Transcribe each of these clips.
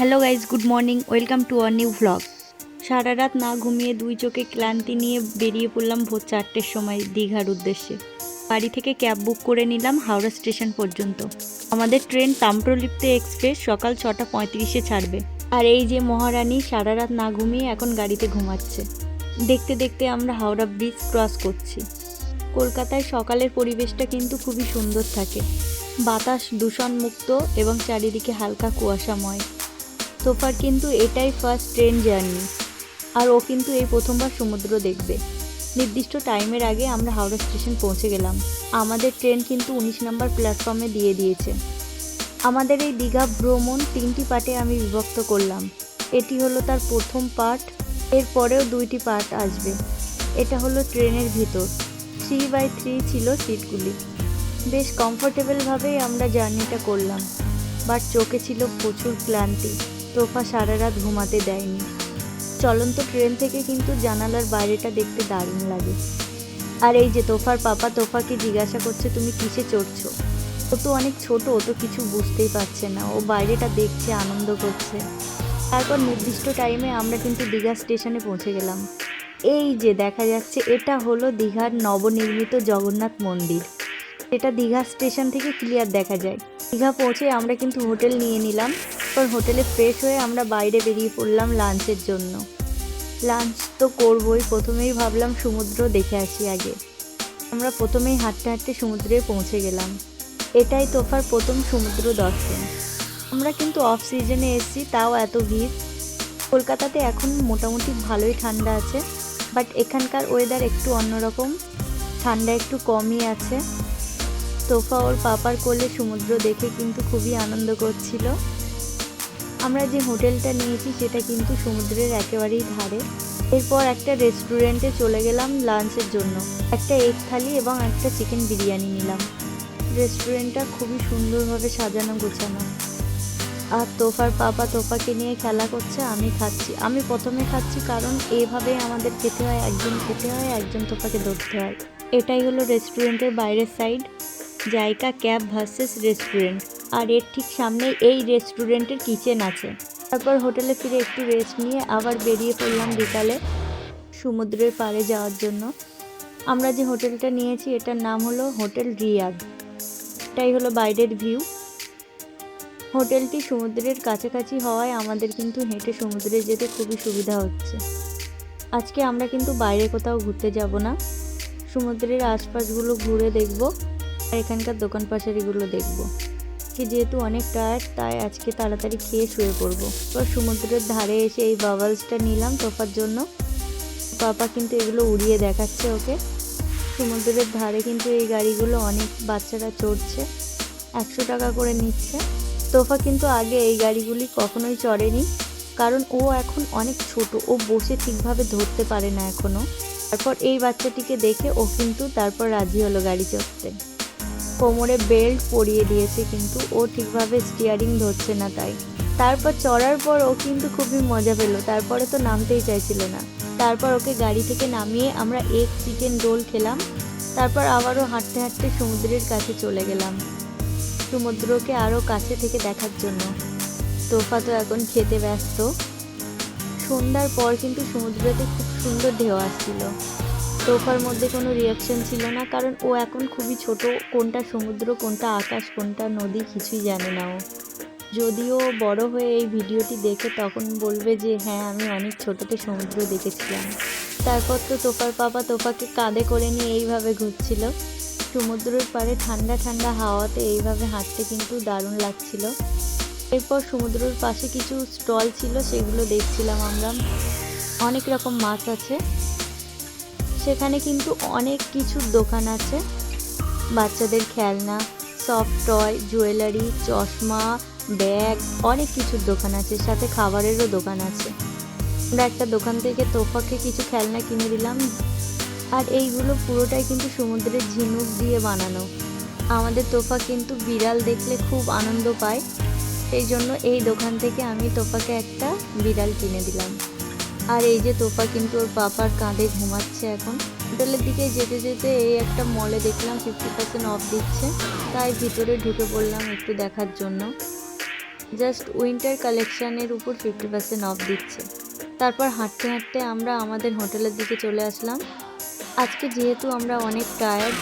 Hello guys, good morning, welcome to our new vlog. সারা রাত না ঘুমিয়ে দুই চোখে ক্লান্তি নিয়ে বেরিয়ে পড়লাম ভোর 4টের সময় দীঘার উদ্দেশ্যে। বাড়ি থেকে ক্যাব বুক করে নিলাম হাওড়া স্টেশন পর্যন্ত। আমাদের ট্রেন তাম্রলিপ্তি এক্সপ্রেস সকাল 6:35-এ ছাড়বে। আর এই যে মহারানী সারা রাত না ঘুমিয়ে এখন গাড়িতে ঘুমাচ্ছে। দেখতে দেখতে আমরা হাওড়া ব্রিজ ক্রস করছি। কলকাতায় সকালের পরিবেশটা কিন্তু খুবই সুন্দর থাকে, বাতাস দূষণমুক্ত এবং চারিদিকে হালকা কুয়াশাময়। তোফার কিন্তু এটাই ফার্স্ট ট্রেন জার্নি, আর ও কিন্তু এই প্রথমবার সমুদ্র দেখবে। নির্দিষ্ট টাইমের আগে আমরা হাওড়া স্টেশন পৌঁছে গেলাম। আমাদের ট্রেন কিন্তু 19 নম্বর প্ল্যাটফর্মে দিয়ে দিয়েছে। আমাদের এই দীঘা ভ্রমণ 3টি পার্টে আমি বিভক্ত করলাম। এটি হলো তার প্রথম পার্ট, এরপরেও 2টি পার্ট আসবে। এটা হলো ট্রেনের ভিতর, 3/3 ছিল সিটগুলি। বেশ কমফোর্টেবলভাবেই আমরা জার্নিটা করলাম, বাট চোখে ছিল প্রচুর ক্লান্তি। তোফা সারা রাত ঘুমাতে দেয়নি। চলন্ত ট্রেন থেকে কিন্তু জানালার বাইরেটা দেখতে দারুণ লাগে। আর এই যে তোফার পাপা তোফাকে জিজ্ঞাসা করছে, তুমি কিসে চড়ছো? ও তো অনেক ছোট, ও তো কিছু বুঝতেই পারছে না, ও বাইরেটা দেখছে, আনন্দ করছে। তারপর নির্দিষ্ট টাইমে আমরা কিন্তু দীঘা স্টেশনে পৌঁছে গেলাম। এই যে দেখা যাচ্ছে, এটা হলো দীঘার নবনির্মিত জগন্নাথ মন্দির। এটা দীঘা স্টেশন থেকে ক্লিয়ার দেখা যায়। দীঘা পৌঁছে আমরা কিন্তু হোটেল নিয়ে নিলাম। তারপর হোটেলে ফ্রেশ হয়ে আমরা বাইরে বেরিয়ে পড়লাম লাঞ্চের জন্য। লাঞ্চ তো করবই, প্রথমেই ভাবলাম সমুদ্র দেখে আসি আগে। আমরা প্রথমেই হাঁটতে হাঁটতে সমুদ্রে পৌঁছে গেলাম। এটাই তোফার প্রথম সমুদ্র দর্শন। আমরা কিন্তু অফ সিজনে এসেছি, তাও এত ভিড়। কলকাতাতে এখন মোটামুটি ভালোই ঠান্ডা আছে, বাট এখানকার ওয়েদার একটু অন্যরকম, ঠান্ডা একটু কমই আছে। তোফা ওর পাপার কোলে সমুদ্র দেখে কিন্তু খুবই আনন্দ করছিল। আমরা যে হোটেলটা নিয়েছি সেটা কিন্তু সমুদ্রের একেবারেই ধারে। এরপর একটা রেস্টুরেন্টে চলে গেলাম লাঞ্চের জন্য। একটা এগ থালি এবং একটা চিকেন বিরিয়ানি নিলাম। রেস্টুরেন্টটা খুবই সুন্দরভাবে সাজানো গোছানো। আর তোফার পাপা তোফাকে নিয়ে খেলা করছে, আমি খাচ্ছি। আমি প্রথমে খাচ্ছি কারণ এইভাবে আমাদের খেতে হয়, একজন খেতে হয়, একজন তোফাকে ধরতে হয়। এটাই হলো রেস্টুরেন্টের বাইরের সাইড, জায়কা ক্যাব ভার্সেস রেস্টুরেন্ট। আর এর ঠিক সামনেই এই রেস্টুরেন্টের কিচেন আছে। তারপর হোটেলে ফিরে একটু রেস্ট নিয়ে আবার বেরিয়ে পড়লাম বিকালে সমুদ্রের পাড়ে যাওয়ার জন্য। আমরা যে হোটেলটা নিয়েছি এটার নাম হলো হোটেল রিয়াদ। এটাই হলো বাইরের ভিউ। হোটেলটি সমুদ্রের কাছাকাছি হওয়ায় আমাদের কিন্তু হেঁটে সমুদ্রে যেতে খুবই সুবিধা হচ্ছে। আজকে আমরা কিন্তু বাইরে কোথাও ঘুরতে যাব না, সমুদ্রের আশপাশগুলো ঘুরে দেখব আর এখানকার দোকান পাশারিগুলো দেখব। যেহেতু অনেক টায়ার্ড, তাই আজকে তাড়াতাড়ি খেয়ে শুয়ে পড়বো। তো সমুদ্রের ধারে এসে এই বাবলসটা নিলাম তোফার জন্য। পাপা কিন্তু এগুলো উড়িয়ে দেখাচ্ছে ওকে। সমুদ্রের ধারে কিন্তু এই গাড়িগুলো অনেক বাচ্চারা চড়ছে, 100 টাকা করে নিচ্ছে। তোফা কিন্তু আগে এই গাড়িগুলি কখনোই চড়েনি, কারণ ও এখন অনেক ছোট, ও বসে ঠিকভাবে ধরতে পারে না এখনও। তারপর এই বাচ্চাটিকে দেখে ও কিন্তু তারপর রাজি হলো গাড়ি চড়তে। কোমরে বেল্ট পরিয়ে দিয়েছে, কিন্তু ও ঠিকভাবে স্টিয়ারিং ধরছে না তাই। তারপর চড়ার পর ও কিন্তু খুবই মজা পেলো, তারপরে তো নামতেই চাইছিল না। তারপর ওকে গাড়ি থেকে নামিয়ে আমরা এগ চিকেন রোল খেলাম। তারপর আবারও হাঁটতে হাঁটতে সমুদ্রের কাছে চলে গেলাম, সমুদ্রকে আরও কাছে থেকে দেখার জন্য। তোফা তো এখন খেতে ব্যস্ত। সন্ধ্যার পর কিন্তু সমুদ্রতে খুব সুন্দর ঢেউ আসছিল। তোফার মধ্যে কোনো রিয়াকশন ছিল না, কারণ ও এখন খুবই ছোট, কোনটা সমুদ্র কোনটা আকাশ কোনটা নদী কিছুই জানে না ও। যদিও বড় হয়ে এই ভিডিওটি দেখে তখন বলবে যে হ্যাঁ, আমি অনেক ছোটোতে সমুদ্র দেখেছিলাম। তারপর তো তোফার পাপা তোফাকে কাঁধে করে নিয়ে এইভাবে ঘুরছিল। সমুদ্রের পাড়ে ঠান্ডা ঠান্ডা হাওয়াতে এইভাবে হাঁটতে কিন্তু দারুণ লাগছিল। এরপর সমুদ্রের পাশে কিছু স্টল ছিল, সেগুলো দেখছিলাম আমরা। অনেক রকম মাছ আছে সেখানে, কিন্তু অনেক কিছুর দোকান আছে। বাচ্চাদের খেলনা, সফট টয়, জুয়েলারি, চশমা, ব্যাগ, অনেক কিছুর দোকান আছে, সাথে খাবারেরও দোকান আছে। আমরা একটা দোকান থেকে তোফাকে কিছু খেলনা কিনে দিলাম। আর এইগুলো পুরোটাই কিন্তু সমুদ্রের ঝিনুক দিয়ে বানানো। আমাদের তোফা কিন্তু বিড়াল দেখলে খুব আনন্দ পায়, সেই জন্য এই দোকান থেকে আমি তোফাকে একটা বিড়াল কিনে দিলাম। আর এই যে তোফা কিন্তু ওর পাপার কাঁধে ঘুমাচ্ছে এখন। হোটেলের দিকে যেতে যেতে এই একটা মলে দেখলাম 50% অফ দিচ্ছে, তাই ভিতরে ঢুকে পড়লাম একটু দেখার জন্য। জাস্ট উইন্টার কালেকশানের উপর 50% অফ দিচ্ছে। তারপর হাঁটতে হাঁটতে আমরা আমাদের হোটেলের দিকে চলে আসলাম। আজকে যেহেতু আমরা অনেক টায়ার্ড,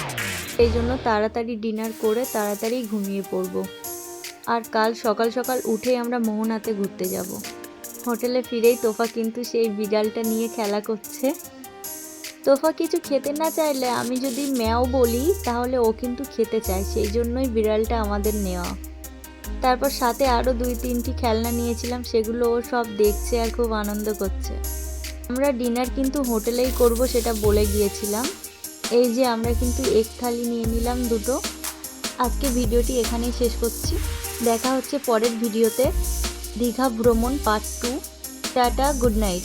সেই জন্য তাড়াতাড়ি ডিনার করে তাড়াতাড়ি ঘুমিয়ে পড়ব। আর কাল সকাল সকাল উঠেই আমরা মোহনাতে ঘুরতে যাব। হোটেলে ফিরেই তোফা কিন্তু সেই বিড়ালটা নিয়ে খেলা করছে। তোফা কিছু খেতে না চাইলে আমি যদি ম্যাও বলি তাহলে ও কিন্তু খেতে চায়, সেই জন্যই বিড়ালটা আমাদের নেওয়া। তারপর সাথে আরও 2-3টি খেলনা নিয়েছিলাম, সেগুলো ও সব দেখছে আর খুব আনন্দ করছে। আমরা ডিনার কিন্তু হোটেলেই করব সেটা বলে গিয়েছিলাম। এই যে আমরা কিন্তু এগ থালি নিয়ে নিলাম 2টো। আজকে ভিডিওটি এখানেই শেষ করছি। দেখা হচ্ছে পরের ভিডিওতে। দীঘা ভ্রমণ পার্ট 2। Tata, good night.